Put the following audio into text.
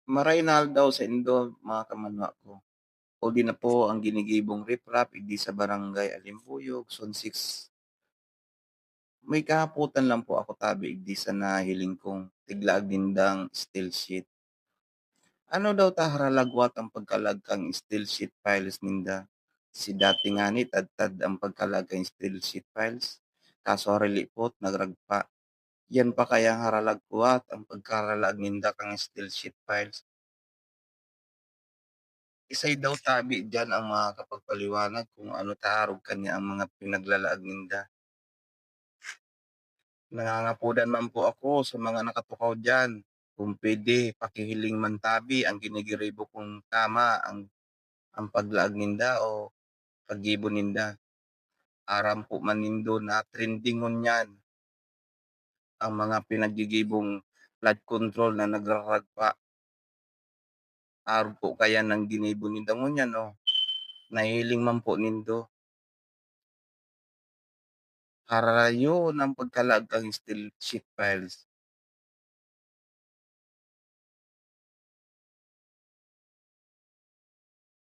Maraynal daw sa Indo, mga kamanwa ko. O di na po ang ginigibong riprap idi sa barangay Alimpuyog, Zone 6. May kahaputan lang po ako tabi idi sa nahiling kong tiglaag dindang steel sheet. Ano daw ta haralagwat ang pagkalag kang steel sheet files ninda? Si dati nga ni tad ang pagkalag kang steel sheet files. Kaso relipot nagragpa. Yan pa kaya haralagwat ang pagkaralag ninda kang steel sheet files. Isay daw tabi diyan ang mga kapagpaliwanag kung ano taarog kanya ang mga pinaglalaag ninda. Nangangapudan man po ako sa mga nakatukaw diyan. Kung pwede, pakihiling man tabi ang ginigiribo kung tama ang paglaag ninda o paggibo ninda. Aram po man nindo na trendingon yan ang mga pinagigibong flood control na nagraragpa. Araw po kaya ng ginibo ninda ngunyan o nahiling man po nindo. Harayo ng pagkalaag ang steel sheet files.